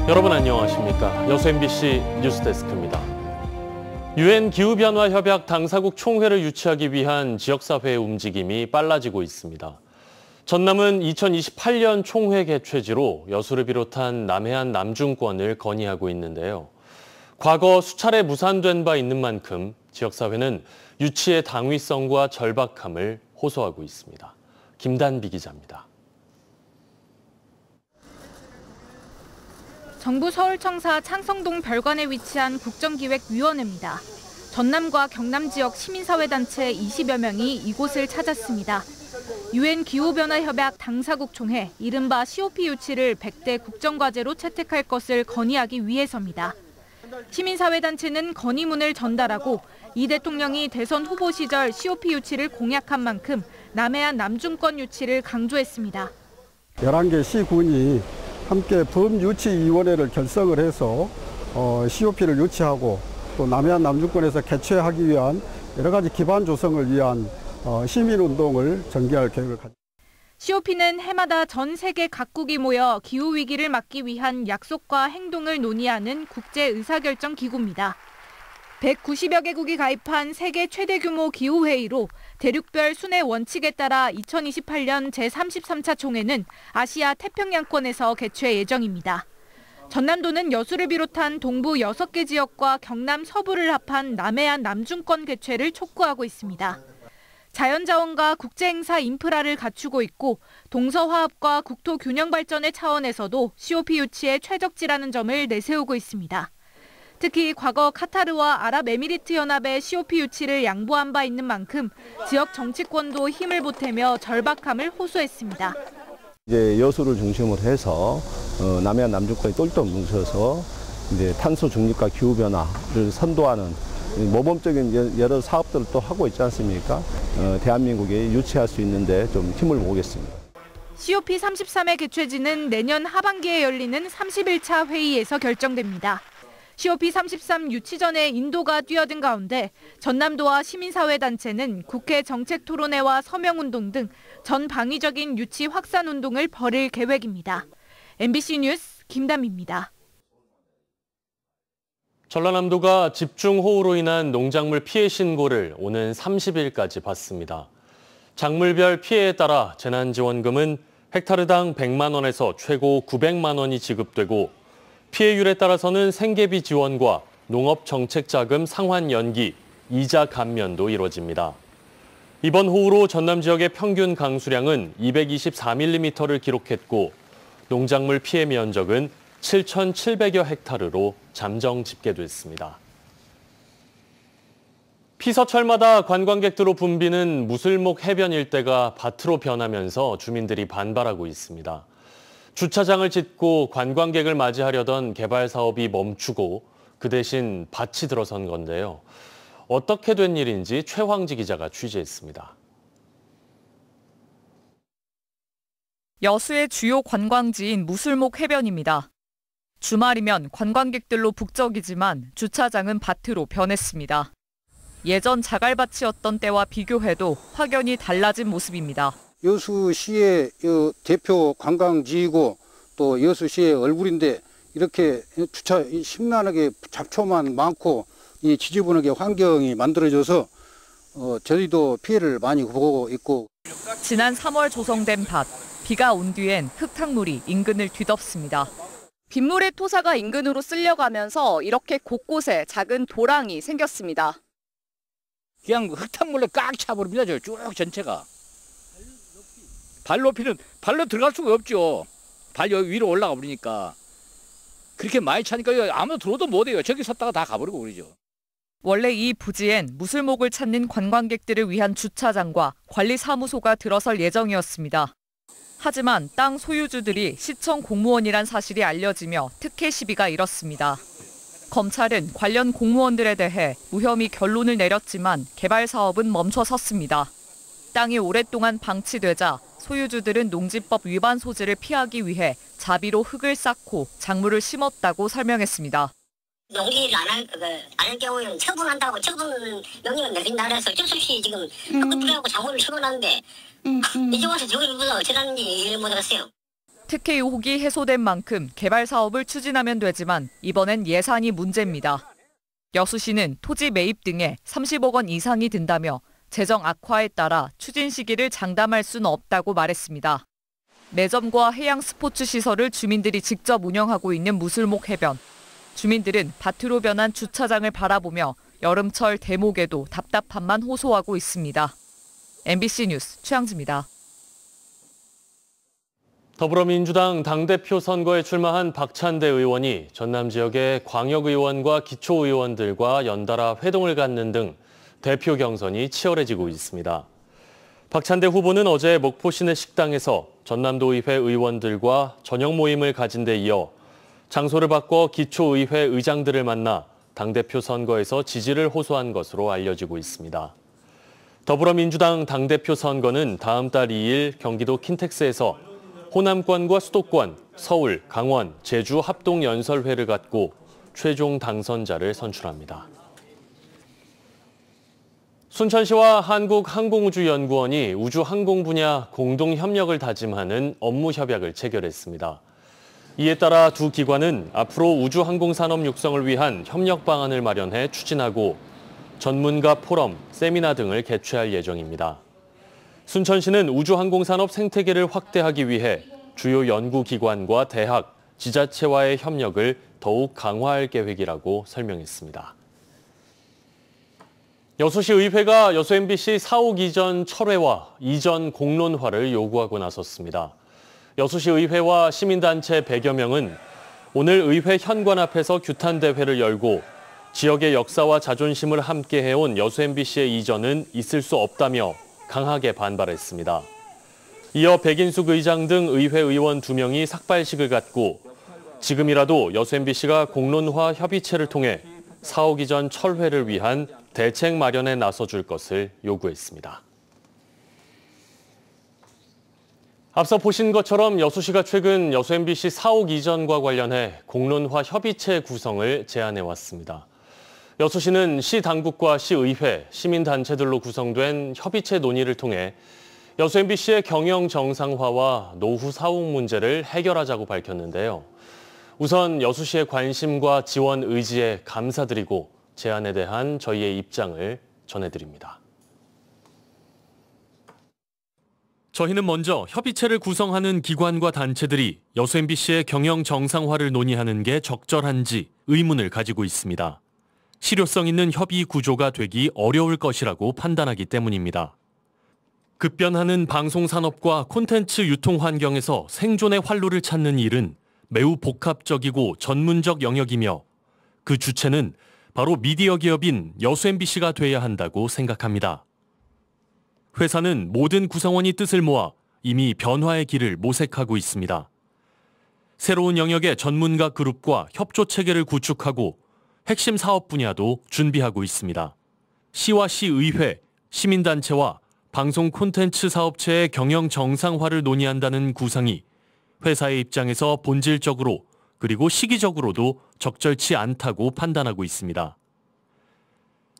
여러분 안녕하십니까? 여수 MBC 뉴스데스크입니다. 유엔 기후변화협약 당사국 총회를 유치하기 위한 지역사회의 움직임이 빨라지고 있습니다. 전남은 2028년 총회 개최지로 여수를 비롯한 남해안 남중권을 건의하고 있는데요. 과거 수차례 무산된 바 있는 만큼 지역사회는 유치의 당위성과 절박함을 호소하고 있습니다. 김단비 기자입니다. 정부 서울청사 창성동 별관에 위치한 국정기획위원회입니다. 전남과 경남 지역 시민사회단체 20여 명이 이곳을 찾았습니다. 유엔 기후변화협약 당사국 총회, 이른바 COP 유치를 100대 국정과제로 채택할 것을 건의하기 위해서입니다. 시민사회단체는 건의문을 전달하고 이 대통령이 대선 후보 시절 COP 유치를 공약한 만큼 남해안 남중권 유치를 강조했습니다. 11개 시군이 함께 범유치위원회를 결성을 해서 COP를 유치하고 또 남해안 남중권에서 개최하기 위한 여러 가지 기반 조성을 위한 시민운동을 전개할 계획을 가졌습니다. COP는 해마다 전 세계 각국이 모여 기후위기를 막기 위한 약속과 행동을 논의하는 국제 의사결정 기구입니다. 190여 개국이 가입한 세계 최대 규모 기후회의로 대륙별 순회 원칙에 따라 2028년 제33차 총회는 아시아 태평양권에서 개최 예정입니다. 전남도는 여수를 비롯한 동부 6개 지역과 경남 서부를 합한 남해안 남중권 개최를 촉구하고 있습니다. 자연자원과 국제행사 인프라를 갖추고 있고 동서화합과 국토균형 발전의 차원에서도 COP 유치에 최적지라는 점을 내세우고 있습니다. 특히 과거 카타르와 아랍에미리트 연합의 COP 유치를 양보한 바 있는 만큼 지역 정치권도 힘을 보태며 절박함을 호소했습니다. 이제 여수를 중심으로 해서 남해안 남중권이 똘똘 뭉쳐서 이제 탄소 중립과 기후 변화를 선도하는 모범적인 여러 사업들을 또 하고 있지 않습니까? 대한민국이 유치할 수 있는데 좀 힘을 모으겠습니다. COP 33회 개최지는 내년 하반기에 열리는 31차 회의에서 결정됩니다. COP 33 유치 전에 인도가 뛰어든 가운데 전남도와 시민사회단체는 국회 정책토론회와 서명운동 등 전방위적인 유치 확산 운동을 벌일 계획입니다. MBC 뉴스 김담입니다. 전라남도가 집중호우로 인한 농작물 피해 신고를 오는 30일까지 받습니다. 작물별 피해에 따라 재난지원금은 헥타르당 100만 원에서 최고 900만 원이 지급되고 피해율에 따라서는 생계비 지원과 농업정책자금 상환 연기, 이자 감면도 이뤄집니다. 이번 호우로 전남 지역의 평균 강수량은 224mm를 기록했고 농작물 피해 면적은 7,700여 헥타르로 잠정 집계됐습니다. 피서철마다 관광객들로 붐비는 무술목 해변 일대가 밭으로 변하면서 주민들이 반발하고 있습니다. 주차장을 짓고 관광객을 맞이하려던 개발 사업이 멈추고 그 대신 밭이 들어선 건데요. 어떻게 된 일인지 최황지 기자가 취재했습니다. 여수의 주요 관광지인 무술목 해변입니다. 주말이면 관광객들로 북적이지만 주차장은 밭으로 변했습니다. 예전 자갈밭이었던 때와 비교해도 확연히 달라진 모습입니다. 여수시의 대표 관광지이고 또 여수시의 얼굴인데 이렇게 주차 심란하게 잡초만 많고 이 지저분하게 환경이 만들어져서 저희도 피해를 많이 보고 있고. 지난 3월 조성된 밭, 비가 온 뒤엔 흙탕물이 인근을 뒤덮습니다. 빗물의 토사가 인근으로 쓸려가면서 이렇게 곳곳에 작은 도랑이 생겼습니다. 그냥 흙탕물로 꽉 차버립니다. 쭉 전체가. 발 높이는 발로 들어갈 수가 없죠. 발 여기 위로 올라가 버리니까. 그렇게 많이 차니까 아무도 들어도 못해요. 저기 섰다가 다 가버리고 그러죠. 원래 이 부지엔 무술목을 찾는 관광객들을 위한 주차장과 관리사무소가 들어설 예정이었습니다. 하지만 땅 소유주들이 시청 공무원이란 사실이 알려지며 특혜 시비가 일었습니다. 검찰은 관련 공무원들에 대해 무혐의 결론을 내렸지만 개발 사업은 멈춰섰습니다. 땅이 오랫동안 방치되자 소유주들은 농지법 위반 소지를 피하기 위해 자비로 흙을 쌓고 작물을 심었다고 설명했습니다. 용기를 안 할 경우에는 처분한다고 처분 명령을 내린다 해서 어쩔 수 없이 지금 흙을 뿌려갖고 작물을 심어놨는데 이제 와서 저걸 무슨 어쩌라는지 이해를 못 알았어요. 특혜 의혹이 해소된 만큼 개발 사업을 추진하면 되지만 이번엔 예산이 문제입니다. 여수시는 토지 매입 등에 30억 원 이상이 든다며 재정 악화에 따라 추진 시기를 장담할 수는 없다고 말했습니다. 매점과 해양 스포츠 시설을 주민들이 직접 운영하고 있는 무술목 해변. 주민들은 밭으로 변한 주차장을 바라보며 여름철 대목에도 답답함만 호소하고 있습니다. MBC 뉴스 최양지입니다. 더불어민주당 당대표 선거에 출마한 박찬대 의원이 전남 지역의 광역의원과 기초의원들과 연달아 회동을 갖는 등 대표 경선이 치열해지고 있습니다. 박찬대 후보는 어제 목포 시내 식당에서 전남도의회 의원들과 저녁 모임을 가진 데 이어 장소를 바꿔 기초의회 의장들을 만나 당대표 선거에서 지지를 호소한 것으로 알려지고 있습니다. 더불어민주당 당대표 선거는 다음 달 2일 경기도 킨텍스에서 호남권과 수도권, 서울, 강원, 제주 합동연설회를 갖고 최종 당선자를 선출합니다. 순천시와 한국항공우주연구원이 우주항공 분야 공동협력을 다짐하는 업무협약을 체결했습니다. 이에 따라 두 기관은 앞으로 우주항공산업 육성을 위한 협력 방안을 마련해 추진하고 전문가 포럼, 세미나 등을 개최할 예정입니다. 순천시는 우주항공산업 생태계를 확대하기 위해 주요 연구기관과 대학, 지자체와의 협력을 더욱 강화할 계획이라고 설명했습니다. 여수시 의회가 여수 MBC 사옥 이전 철회와 이전 공론화를 요구하고 나섰습니다. 여수시 의회와 시민단체 100여 명은 오늘 의회 현관 앞에서 규탄대회를 열고 지역의 역사와 자존심을 함께 해온 여수 MBC의 이전은 있을 수 없다며 강하게 반발했습니다. 이어 백인숙 의장 등 의회 의원 2명이 삭발식을 갖고 지금이라도 여수 MBC가 공론화 협의체를 통해 사옥 이전 철회를 위한 대책 마련에 나서줄 것을 요구했습니다. 앞서 보신 것처럼 여수시가 최근 여수 MBC 사옥 이전과 관련해 공론화 협의체 구성을 제안해왔습니다. 여수시는 시 당국과 시의회, 시민단체들로 구성된 협의체 논의를 통해 여수 MBC의 경영 정상화와 노후 사옥 문제를 해결하자고 밝혔는데요. 우선 여수시의 관심과 지원 의지에 감사드리고 제안에 대한 저희의 입장을 전해드립니다. 저희는 먼저 협의체를 구성하는 기관과 단체들이 여수 MBC의 경영 정상화를 논의하는 게 적절한지 의문을 가지고 있습니다. 실효성 있는 협의 구조가 되기 어려울 것이라고 판단하기 때문입니다. 급변하는 방송산업과 콘텐츠 유통 환경에서 생존의 활로를 찾는 일은 매우 복합적이고 전문적 영역이며 그 주체는 바로 미디어 기업인 여수 MBC가 돼야 한다고 생각합니다. 회사는 모든 구성원이 뜻을 모아 이미 변화의 길을 모색하고 있습니다. 새로운 영역의 전문가 그룹과 협조 체계를 구축하고 핵심 사업 분야도 준비하고 있습니다. 시와 시의회, 시민단체와 방송 콘텐츠 사업체의 경영 정상화를 논의한다는 구상이 회사의 입장에서 본질적으로 그리고 시기적으로도 적절치 않다고 판단하고 있습니다.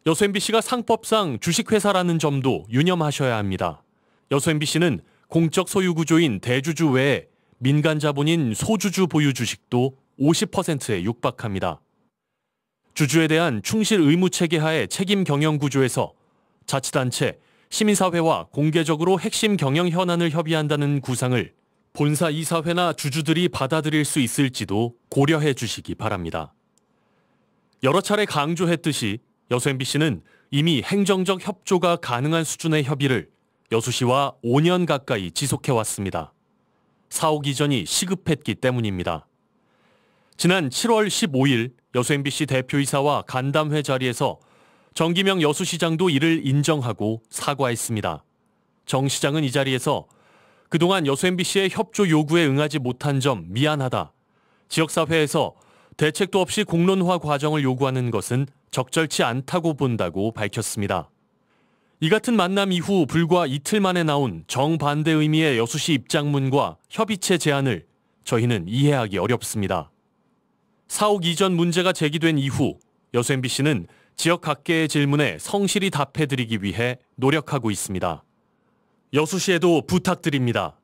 여수 MBC가 상법상 주식회사라는 점도 유념하셔야 합니다. 여수 MBC는 공적 소유 구조인 대주주 외에 민간 자본인 소주주 보유 주식도 50%에 육박합니다. 주주에 대한 충실 의무 체계 하에 책임 경영 구조에서 자치단체, 시민사회와 공개적으로 핵심 경영 현안을 협의한다는 구상을 본사 이사회나 주주들이 받아들일 수 있을지도 고려해 주시기 바랍니다. 여러 차례 강조했듯이 여수 MBC는 이미 행정적 협조가 가능한 수준의 협의를 여수시와 5년 가까이 지속해왔습니다. 사옥 이전이 시급했기 때문입니다. 지난 7월 15일 여수 MBC 대표이사와 간담회 자리에서 정기명 여수시장도 이를 인정하고 사과했습니다. 정 시장은 이 자리에서 그동안 여수 MBC의 협조 요구에 응하지 못한 점 미안하다. 지역사회에서 대책도 없이 공론화 과정을 요구하는 것은 적절치 않다고 본다고 밝혔습니다. 이 같은 만남 이후 불과 이틀 만에 나온 정반대 의미의 여수시 입장문과 협의체 제안을 저희는 이해하기 어렵습니다. 사옥 이전 문제가 제기된 이후 여수 MBC는 지역 각계의 질문에 성실히 답해드리기 위해 노력하고 있습니다. 여수시에도 부탁드립니다.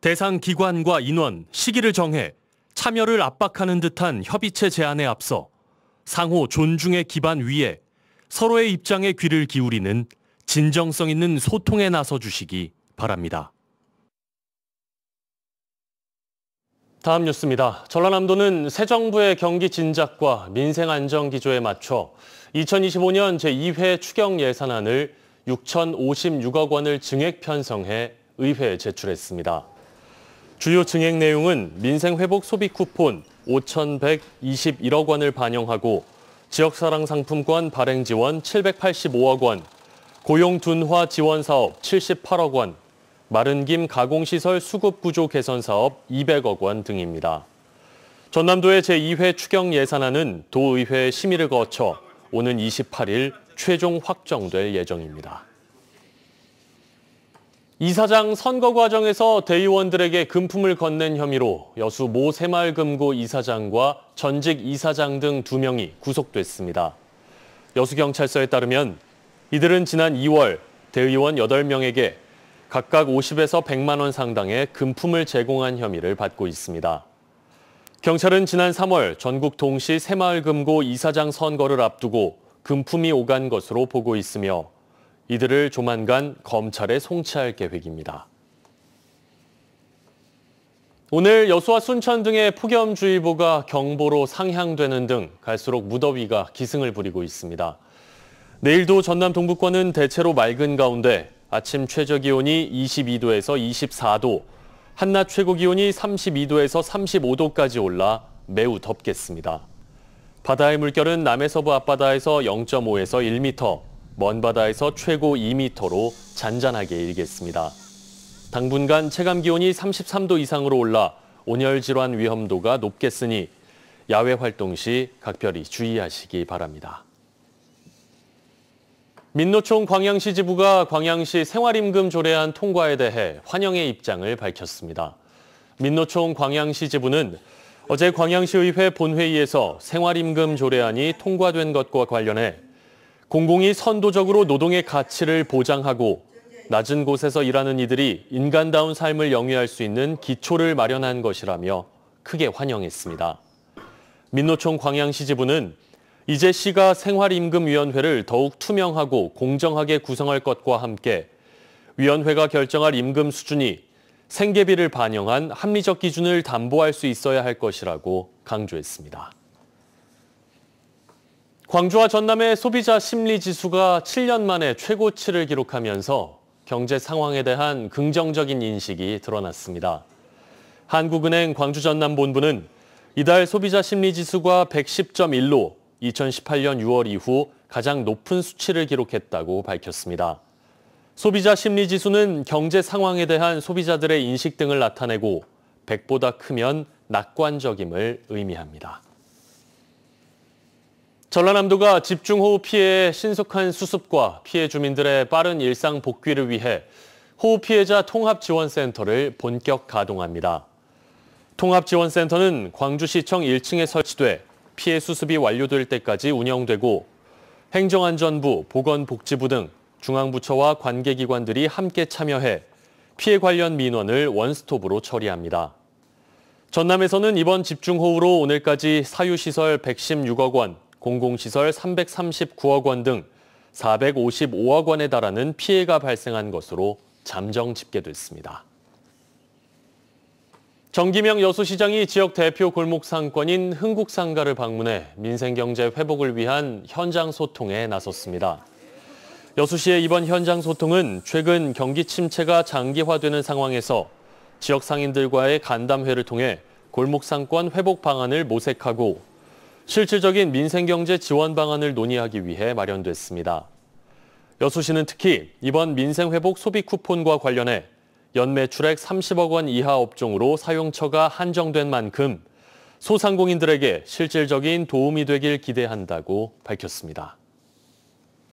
대상 기관과 인원, 시기를 정해 참여를 압박하는 듯한 협의체 제안에 앞서 상호 존중의 기반 위에 서로의 입장에 귀를 기울이는 진정성 있는 소통에 나서 주시기 바랍니다. 다음 뉴스입니다. 전라남도는 새 정부의 경기 진작과 민생 안정 기조에 맞춰 2025년 제2회 추경 예산안을 6,056억 원을 증액 편성해 의회에 제출했습니다. 주요 증액 내용은 민생 회복 소비 쿠폰 5,121억 원을 반영하고 지역사랑 상품권 발행 지원 785억 원, 고용 둔화 지원 사업 78억 원, 마른 김 가공시설 수급 구조 개선 사업 200억 원 등입니다. 전남도의 제2회 추경 예산안은 도의회 심의를 거쳐 오는 28일 최종 확정될 예정입니다. 이사장 선거 과정에서 대의원들에게 금품을 건넨 혐의로 여수 모 새마을금고 이사장과 전직 이사장 등 2명이 구속됐습니다. 여수경찰서에 따르면 이들은 지난 2월 대의원 8명에게 각각 50에서 100만 원 상당의 금품을 제공한 혐의를 받고 있습니다. 경찰은 지난 3월 전국 동시 새마을금고 이사장 선거를 앞두고 금품이 오간 것으로 보고 있으며 이들을 조만간 검찰에 송치할 계획입니다. 오늘 여수와 순천 등의 폭염주의보가 경보로 상향되는 등 갈수록 무더위가 기승을 부리고 있습니다. 내일도 전남 동부권은 대체로 맑은 가운데 아침 최저기온이 22도에서 24도, 한낮 최고기온이 32도에서 35도까지 올라 매우 덥겠습니다. 바다의 물결은 남해서부 앞바다에서 0.5에서 1m, 먼 바다에서 최고 2m로 잔잔하게 일겠습니다. 당분간 체감기온이 33도 이상으로 올라 온열 질환 위험도가 높겠으니 야외 활동 시 각별히 주의하시기 바랍니다. 민노총 광양시 지부가 광양시 생활임금 조례안 통과에 대해 환영의 입장을 밝혔습니다. 민노총 광양시 지부는 어제 광양시의회 본회의에서 생활임금 조례안이 통과된 것과 관련해 공공이 선도적으로 노동의 가치를 보장하고 낮은 곳에서 일하는 이들이 인간다운 삶을 영위할 수 있는 기초를 마련한 것이라며 크게 환영했습니다. 민노총 광양시 지부는 이제 시가 생활임금위원회를 더욱 투명하고 공정하게 구성할 것과 함께 위원회가 결정할 임금 수준이 생계비를 반영한 합리적 기준을 담보할 수 있어야 할 것이라고 강조했습니다. 광주와 전남의 소비자 심리지수가 7년 만에 최고치를 기록하면서 경제 상황에 대한 긍정적인 인식이 드러났습니다. 한국은행 광주전남본부는 이달 소비자 심리지수가 110.1로 2018년 6월 이후 가장 높은 수치를 기록했다고 밝혔습니다. 소비자 심리지수는 경제 상황에 대한 소비자들의 인식 등을 나타내고 100보다 크면 낙관적임을 의미합니다. 전라남도가 집중호우 피해의 신속한 수습과 피해 주민들의 빠른 일상 복귀를 위해 호우 피해자 통합지원센터를 본격 가동합니다. 통합지원센터는 광주시청 1층에 설치돼 피해 수습이 완료될 때까지 운영되고 행정안전부, 보건복지부 등 중앙부처와 관계기관들이 함께 참여해 피해 관련 민원을 원스톱으로 처리합니다. 전남에서는 이번 집중호우로 오늘까지 사유시설 116억 원, 공공시설 339억 원 등 455억 원에 달하는 피해가 발생한 것으로 잠정 집계됐습니다. 정기명 여수시장이 지역 대표 골목 상권인 흥국상가를 방문해 민생경제 회복을 위한 현장 소통에 나섰습니다. 여수시의 이번 현장 소통은 최근 경기 침체가 장기화되는 상황에서 지역 상인들과의 간담회를 통해 골목 상권 회복 방안을 모색하고 실질적인 민생경제 지원 방안을 논의하기 위해 마련됐습니다. 여수시는 특히 이번 민생회복 소비 쿠폰과 관련해 연매출액 30억 원 이하 업종으로 사용처가 한정된 만큼 소상공인들에게 실질적인 도움이 되길 기대한다고 밝혔습니다.